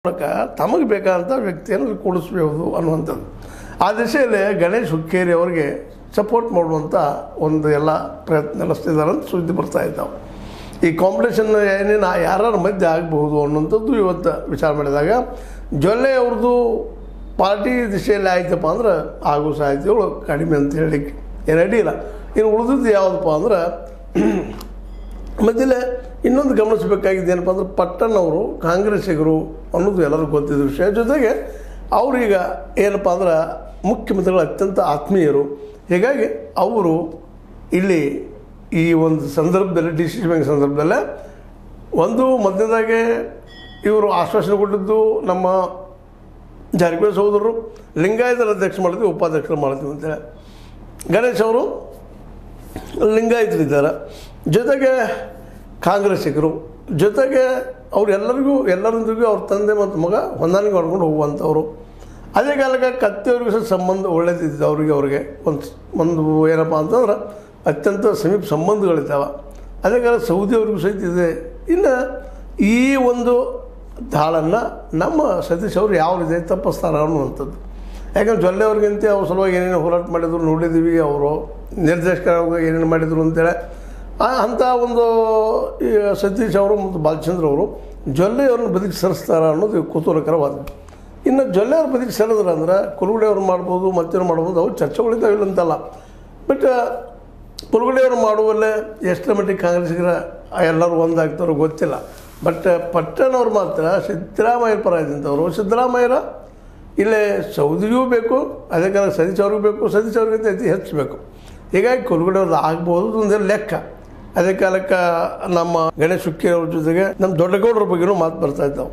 ಮೂಲಕ ತಮಗೆ ಬೇಕಾದಂಥ ವ್ಯಕ್ತಿಯನ್ನು ಕೂಡಿಸಬಹುದು ಅನ್ನುವಂಥದ್ದು. ಆ ದಿಶೆಯಲ್ಲಿ ಗಣೇಶ್ ಹುಕ್ಕೇರಿ ಅವರಿಗೆ ಸಪೋರ್ಟ್ ಮಾಡುವಂಥ ಒಂದು ಎಲ್ಲ ಪ್ರಯತ್ನ ನಡೆಸ್ತಿದ್ದಾರೆ ಅಂತ ಸುದ್ದಿ ಬರ್ತಾ ಇದ್ದಾವೆ. ಈ ಕಾಂಪಿಟೇಷನ್ ಏನೇನು ಯಾರ ಮಧ್ಯೆ ಆಗಬಹುದು ಅನ್ನುವಂಥದ್ದು ಇವತ್ತು ವಿಚಾರ ಮಾಡಿದಾಗ ಜೊಲ್ಲೆ ಅವ್ರದ್ದು ಪಾರ್ಟಿ ದಿಶೆಯಲ್ಲಿ ಆಯ್ತಪ್ಪ ಅಂದ್ರೆ ಆಗೋ ಸಾಧ್ಯತೆಗಳು ಕಡಿಮೆ ಅಂತ ಹೇಳಲಿಕ್ಕೆ ಏನು ಅಡ್ಡಿಲ್ಲ. ಇನ್ನು ಉಳಿದದ್ದು ಯಾವುದಪ್ಪ ಅಂದ್ರೆ ಮಧ್ಯೆ ಇನ್ನೊಂದು ಗಮನಿಸಬೇಕಾಗಿದ್ದು ಏನಪ್ಪ ಅಂದ್ರೆ ಪಟ್ಟಣ್ ಅವರು ಕಾಂಗ್ರೆಸ್ಸಿಗರು ಅನ್ನೋದು ಎಲ್ಲರಿಗೂ ಗೊತ್ತಿದ್ದ ವಿಷಯ. ಜೊತೆಗೆ ಅವರೀಗ ಏನಪ್ಪ ಅಂದ್ರೆ ಮುಖ್ಯಮಂತ್ರಿಗಳ ಅತ್ಯಂತ ಆತ್ಮೀಯರು. ಹೀಗಾಗಿ ಅವರು ಇಲ್ಲಿ ಈ ಒಂದು ಸಂದರ್ಭದಲ್ಲಿ ಡಿಸಿಷನ್ ಮೇಕಿಂಗ್ ಸಂದರ್ಭದಲ್ಲೇ ಒಂದು ಮಧ್ಯದಾಗೆ ಇವರು ಆಶ್ವಾಸನೆ ಕೊಟ್ಟಿದ್ದು ನಮ್ಮ ಜಾರಕಿಹೊಳಿ ಸಹೋದರರು ಲಿಂಗಾಯತರ ಅಧ್ಯಕ್ಷ ಮಾಡ್ತೀವಿ ಉಪಾಧ್ಯಕ್ಷರು ಮಾಡ್ತೀವಿ ಅಂತೇಳಿ. ಗಣೇಶ್ ಅವರು ಲಿಂಗಾಯತರಿದ್ದಾರೆ, ಜೊತೆಗೆ ಕಾಂಗ್ರೆಸ್ಸಿಗರು, ಜೊತೆಗೆ ಅವ್ರು ಎಲ್ಲರೊಂದಿಗೂ ಅವ್ರ ತಂದೆ ಮತ್ತು ಮಗ ಹೊಂದಾಣಿಕೆ ಮಾಡ್ಕೊಂಡು ಹೋಗುವಂಥವ್ರು. ಅದೇ ಕಾಲಕ್ಕೆ ಕತ್ತೆಯವ್ರಿಗೂ ಸಹ ಸಂಬಂಧ ಒಳ್ಳೇದಿದ್ದು ಅವ್ರಿಗೆ ಒಂದು ಏನಪ್ಪ ಅಂತಂದ್ರೆ ಅತ್ಯಂತ ಸಮೀಪ ಸಂಬಂಧಗಳಿದ್ದಾವೆ. ಅದೇ ಕಾಲ ಸೌದಿಯವ್ರಿಗೂ ಸಹಿತ ಇದೆ. ಇನ್ನು ಈ ಒಂದು ದಾಳನ್ನು ನಮ್ಮ ಸತೀಶ್ ಅವರು ಯಾವ ರೀತಿ ತಪ್ಪಿಸ್ತಾರೆ ಅನ್ನುವಂಥದ್ದು. ಯಾಕಂದ್ರೆ ಜೊಲ್ಲೆ ಅವ್ರಿಗಿಂತ ಅವ್ರ ಸಲುವಾಗಿ ಏನೇನು ಹೋರಾಟ ಮಾಡಿದ್ರು ನೋಡಿದ್ದೀವಿ, ಅವರು ನಿರ್ದೇಶಕರಾಗಿ ಏನೇನು ಮಾಡಿದರು ಅಂತೇಳಿ. ಅಂಥ ಒಂದು ಸತೀಶ್ ಅವರು ಮತ್ತು ಬಾಲಚಂದ್ರ ಅವರು ಜೊಲ್ಲೆ ಅವ್ರನ್ನ ಬದುಕಿ ಸರಿಸ್ತಾರೆ ಅನ್ನೋದು ಕುತೂಹಲಕರವಾದ. ಇನ್ನು ಜೊಲ್ಲೆ ಅವ್ರ ಬದುಕಿ ಸರಿದ್ರೆ ಅಂದ್ರೆ ಕುರುಗುಡೆ ಅವ್ರು ಮಾಡ್ಬೋದು, ಮತ್ತೇನು ಮಾಡ್ಬೋದು, ಅವ್ರು ಚರ್ಚೆಗಳಿದ್ದಾವಿಲ್ಲ ಅಂತಲ್ಲ. ಬಟ್ ಕುರುಗುಡೆ ಅವರು ಮಾಡುವಲ್ಲೇ ಎಷ್ಟರ ಮಟ್ಟಿಗೆ ಕಾಂಗ್ರೆಸ್ಸಿಗರ ಎಲ್ಲರೂ ಒಂದಾಗ್ತಾರೋ ಗೊತ್ತಿಲ್ಲ. ಬಟ್ ಪಟ್ಟಣ್ ಅವ್ರು ಮಾತ್ರ ಸಿದ್ದರಾಮಯ್ಯ ಪರ ಇದ್ದಂಥವ್ರು. ಸಿದ್ದರಾಮಯ್ಯರ ಇಲ್ಲೇ ಸೌದಿಗೂ ಬೇಕು, ಅದೇ ಕಾಲ ಸತೀಶ್ ಅವ್ರಿಗೂ ಬೇಕು, ಸತೀಶ್ ಅವ್ರಿಗಿಂತ ಅತಿ ಹೆಚ್ಚು ಬೇಕು. ಹೀಗಾಗಿ ಕುರುಗುಡೆ ಅವ್ರದ್ದು ಆಗ್ಬೋದು ಒಂದೇ ಲೆಕ್ಕ. ಅದೇ ಕಾಲಕ್ಕೆ ನಮ್ಮ ಗಣೇಶ್ ಹುಕ್ಕೇರಿ ಅವ್ರ ಜೊತೆಗೆ ನಮ್ಮ ದೊಡ್ಡಗೌಡರ ಬಗ್ಗೆನೂ ಮಾತು ಬರ್ತಾ ಇದ್ದಾವೆ.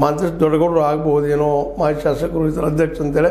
ಮಾತು ದೊಡ್ಡಗೌಡರು ಆಗ್ಬೋದೇನೋ ಮಾಜಿ ಶಾಸಕರು ಈ ಥರ ಅಧ್ಯಕ್ಷ ಅಂತೇಳಿ.